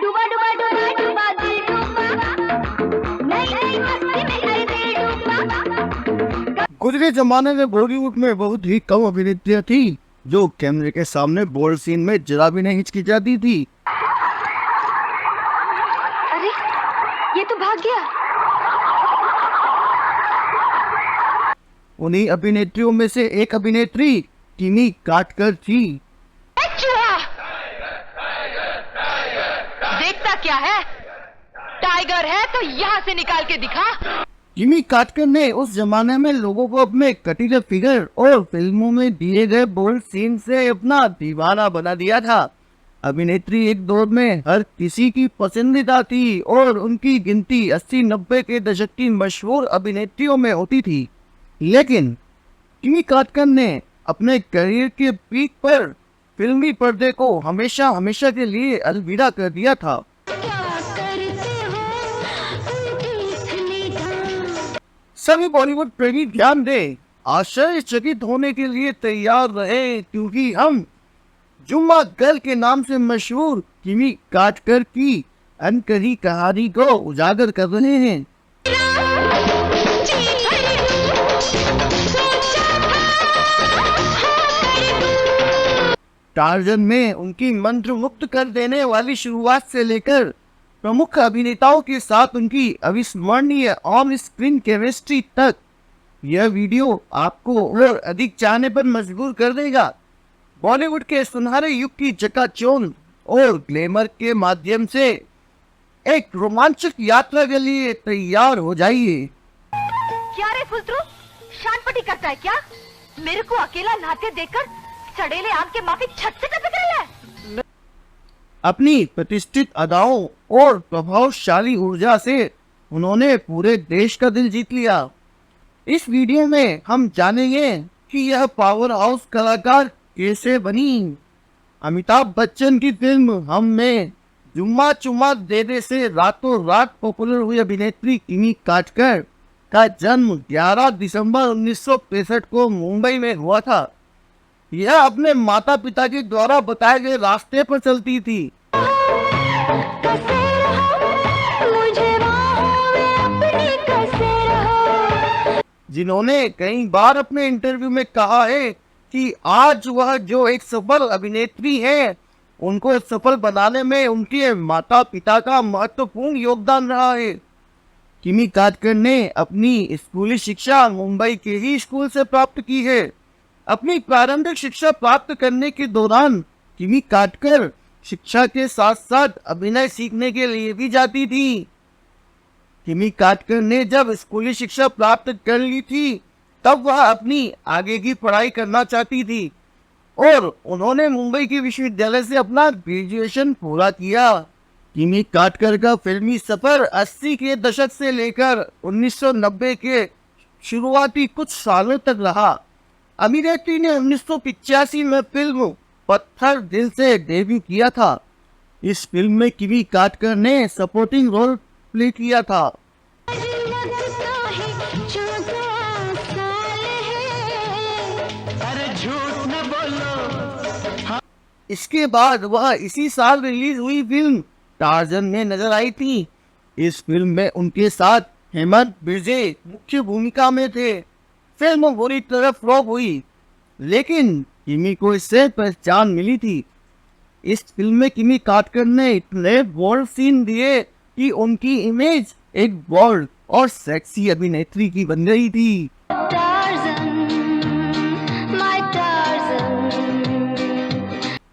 डूबा डूबा डूबा डूबा दिल डूबा, नई नई मस्ती में है दिल डूबा। गुजरे जमाने में बॉलीवुड में बहुत ही कम अभिनेत्रियां थी जो कैमरे के सामने बोल्ड सीन में जरा भी नहीं हिचकिचाती थी। अरे ये तो भाग गया। उन्हीं अभिनेत्रियों में से एक अभिनेत्री किमी काटकर थी। चूहा देखता क्या है? टाइगर है तो यहाँ से निकाल के दिखा। किमी काटकर ने उस जमाने में लोगों को अपने कटीले फिगर और फिल्मों में दिए गए बोल्ड सीन से अपना दीवाना बना दिया था। अभिनेत्री एक दौर में हर किसी की पसंदीदा थी और उनकी गिनती 80-90 के दशक की मशहूर अभिनेत्रियों में होती थी। लेकिन किमी काटकर ने अपने करियर के पीक पर फिल्मी पर्दे को हमेशा हमेशा के लिए अलविदा कर दिया था। सभी बॉलीवुड प्रेमी ध्यान दें, आश्चर्यचकित होने के लिए तैयार रहे क्योंकि हम जुम्मा गर्ल के नाम से मशहूर किमी काटकर की अनकही कहानी को उजागर कर रहे हैं। टार्जन में उनकी मंत्रमुग्ध कर देने वाली शुरुआत से लेकर प्रमुख अभिनेताओं के साथ उनकी अविस्मरणीय ऑन स्क्रीन केमिस्ट्री तक, यह वीडियो आपको और अधिक चाहने पर मजबूर कर देगा। बॉलीवुड के सुनहरे युग की चकाचौंध और ग्लैमर के माध्यम से एक रोमांचक यात्रा के लिए तैयार हो जाइए। क्या रे फुलतरू, शानपटी करता है क्या? मेरे को अकेला नहाते देखकर सड़ेले आम के माफी छत से टपक रहा है। अपनी प्रतिष्ठित अदाओं और प्रभावशाली ऊर्जा से उन्होंने पूरे देश का दिल जीत लिया। इस वीडियो में हम जानेंगे कि यह पावर हाउस कलाकार कैसे बनी। अमिताभ बच्चन की फिल्म हम में जुम्मा चुम्मा देने से रातों रात पॉपुलर हुई अभिनेत्री किमी काटकर का जन्म 11 दिसंबर 1965 को मुंबई में हुआ था। यह अपने माता पिता के द्वारा बताए गए रास्ते पर चलती थी। जिन्होंने कई बार अपने इंटरव्यू में कहा है कि आज वह जो एक सफल अभिनेत्री है, उनको सफल बनाने में उनके माता पिता का महत्वपूर्ण योगदान रहा है। किमी काटकर ने अपनी स्कूली शिक्षा मुंबई के ही स्कूल से प्राप्त की है। अपनी प्रारंभिक शिक्षा प्राप्त करने के दौरान किमी काटकर शिक्षा के साथ साथ अभिनय सीखने के लिए भी जाती थी। किमी काटकर ने जब स्कूली शिक्षा प्राप्त कर ली थी तब वह अपनी आगे की पढ़ाई करना चाहती थी और उन्होंने मुंबई के विश्वविद्यालय से अपना ग्रेजुएशन पूरा किया। किमी काटकर का फिल्मी सफर 80 के दशक से लेकर 1990 के शुरुआती कुछ सालों तक रहा। अभिनेत्री ने 1985 में फिल्म पत्थर दिल से डेब्यू किया था। इस फिल्म में किमी काटकर ने सपोर्टिंग रोल प्ले किया था। इसके बाद वह इसी साल रिलीज हुई फिल्म टार्जन में नजर आई थी। इस फिल्म में उनके साथ हेमंत बिर्जे मुख्य भूमिका में थे। फिल्म बुरी तरह फ्लॉप हुई, लेकिन किमी को इससे पहचान मिली थी। इस फिल्म में किमी काटकर ने इतने बोल्ड सीन दिए कि उनकी इमेज एक बोल्ड और सेक्सी अभिनेत्री की बन गई थी।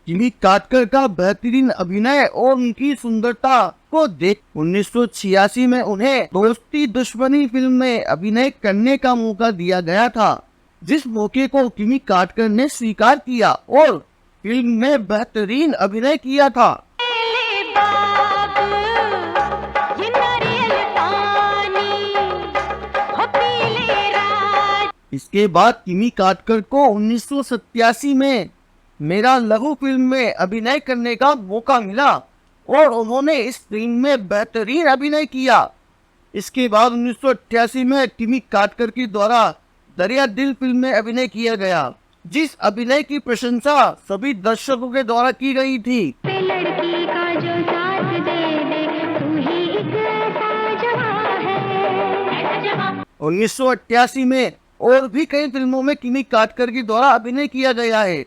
किमी काटकर का बेहतरीन अभिनय और उनकी सुंदरता को देख 1986 में उन्हें दोस्ती दुश्मनी फिल्म में अभिनय करने का मौका दिया गया था, जिस मौके को किमी काटकर ने स्वीकार किया और फिल्म में बेहतरीन अभिनय किया था। इसके बाद किमी काटकर को 1987 में मेरा लहू फिल्म में अभिनय करने का मौका मिला और उन्होंने इस फिल्म में बेहतरीन अभिनय किया। इसके बाद 1988 में किमी काटकर के द्वारा दरिया दिल फिल्म में अभिनय किया गया, जिस अभिनय की प्रशंसा सभी दर्शकों के द्वारा की गई थी। लड़की का जो साथ दे 1988 में और भी कई फिल्मों में किमी काटकर के द्वारा अभिनय किया गया है।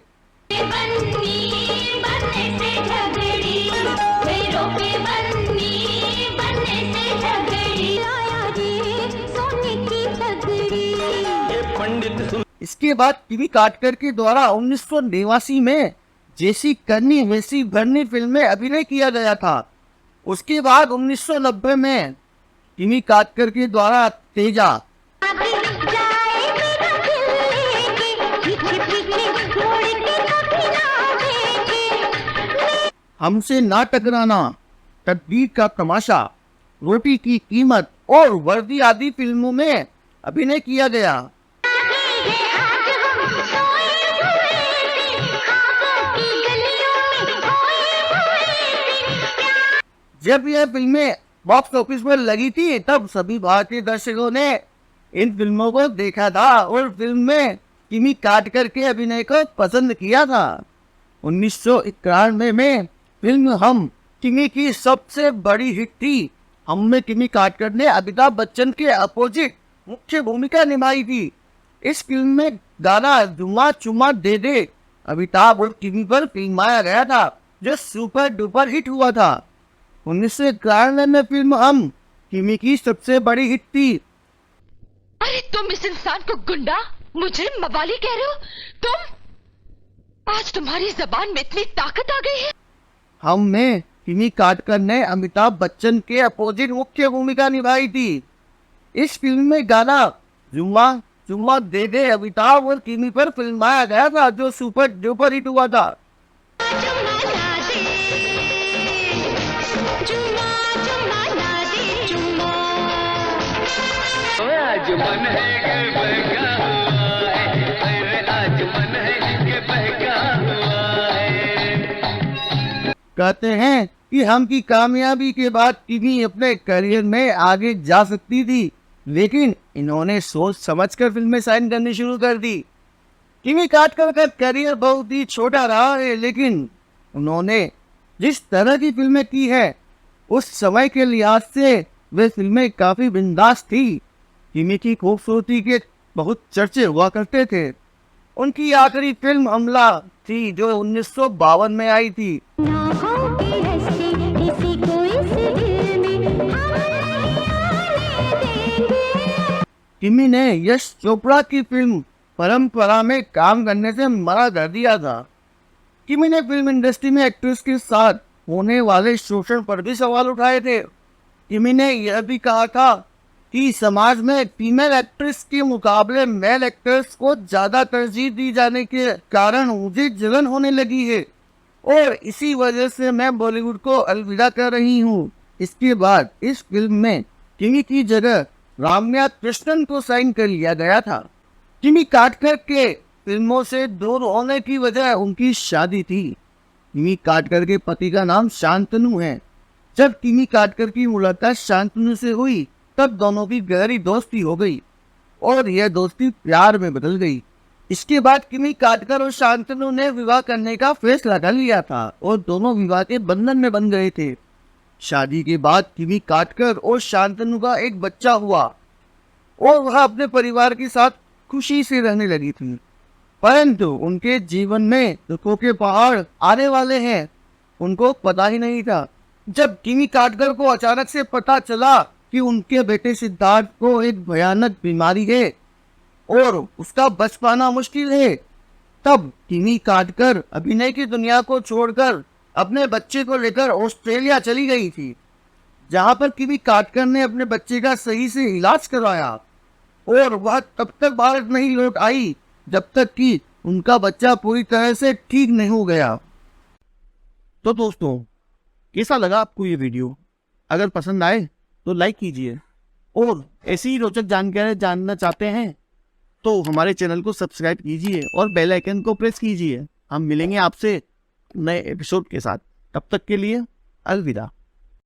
इसके बाद किमी काटकर के द्वारा 1989 में जैसी करनी वैसी भरनी फिल्म में अभिनय किया गया था। उसके बाद 1990 में किमी काटकर के द्वारा तेजा, हमसे ना टकराना, तकदीर का तमाशा, रोटी की कीमत और वर्दी आदि फिल्मों में अभिनय किया गया। जब यह फिल्में बॉक्स ऑफिस पर लगी थी तब सभी भारतीय दर्शकों ने इन फिल्मों को देखा था और फिल्म में किमी काटकर के अभिनय को पसंद किया था। 1991 में फिल्म हम किमी की सबसे बड़ी हिट थी। हम में किमी काटकर ने अमिताभ बच्चन के अपोजिट मुख्य भूमिका निभाई थी। इस फिल्म में गाना जुम्मा चुम्मा दे दे अमिताभ और किमी पर फिल्माया गया था जो सुपर डुपर हिट हुआ था। 1991 में फिल्म हम किमी की सबसे बड़ी हिट थी। अरे तुम इस इंसान को गुंडा, मुझे मवाली कह रहे हो? तुम आज तुम्हारी जबान में इतनी ताकत आ गई है। हम में किमी काटकर ने अमिताभ बच्चन के अपोजिट मुख्य भूमिका निभाई थी। इस फिल्म में गाना जुम्मा चुम्मा दे दे अमिताभ और किमी पर फिल्माया गया था जो सुपर डुपर हिट हुआ था। आज मन है कि बहका हुआ है, अरे आज मन है कि बहका हुआ है। कहते हैं कि हम की कामयाबी के बाद किमी अपने करियर में आगे जा सकती थी, लेकिन इन्होंने सोच समझकर फिल्में साइन करनी शुरू कर दी। किमी काटकर का करियर बहुत ही छोटा रहा है, लेकिन उन्होंने जिस तरह की फिल्में की है उस समय के लिहाज से वे फिल्में काफी बिंदास थी। किमी की खूबसूरती के बहुत चर्चे हुआ करते थे। उनकी आखिरी फिल्म हमला थी जो 1952 में आई थी। किमी ने यश चोपड़ा की फिल्म परंपरा में काम करने से मना कर दिया था। किमी ने फिल्म इंडस्ट्री में एक्ट्रेस के साथ होने वाले शोषण पर भी सवाल उठाए थे। किमी ने यह भी कहा था कि समाज में फीमेल एक्ट्रेस के मुकाबले मेल एक्टर्स को ज्यादा तरजीह दी जाने के कारण मुझे जलन होने लगी है और इसी वजह से मैं बॉलीवुड को अलविदा कर रही हूँ। इसके बाद इस फिल्म में किमी की जगह राम्या कृष्णन को साइन कर लिया गया था। किमी काटकर के फिल्मों से दूर होने की वजह उनकी शादी थी। किमी काटकर के पति का नाम शांतनु है। जब किमी काटकर की मुलाकात शांतनु से हुई तब दोनों की गहरी दोस्ती हो गई और यह दोस्ती प्यार में बदल गई। इसके बाद किमी काटकर और शांतनु ने विवाह करने का फैसला कर लिया था और दोनों विवाह के बंधन में बंध गए थे। शादी के बाद किमी काटकर और शांतनु का एक बच्चा हुआ और वह अपने परिवार के साथ खुशी से रहने लगी थी, परंतु उनके जीवन में दुखों के पहाड़ आने वाले हैं उनको पता ही नहीं था। जब किमी काटकर को अचानक से पता चला कि उनके बेटे सिद्धार्थ को एक भयानक बीमारी है और उसका बच पाना मुश्किल है, तब किमी काटकर अभिनय की दुनिया को छोड़कर अपने बच्चे को लेकर ऑस्ट्रेलिया चली गई थी, जहां पर किमी काटकर ने अपने बच्चे का सही से इलाज करवाया और वह तब तक भारत नहीं लौट आई जब तक कि उनका बच्चा पूरी तरह से ठीक नहीं हो गया। तो दोस्तों, कैसा लगा आपको ये वीडियो? अगर पसंद आए तो लाइक कीजिए और ऐसी ही रोचक जानकारी जानना चाहते हैं तो हमारे चैनल को सब्सक्राइब कीजिए और बेल आइकन को प्रेस कीजिए। हम मिलेंगे आपसे नए एपिसोड के साथ। तब तक के लिए अलविदा।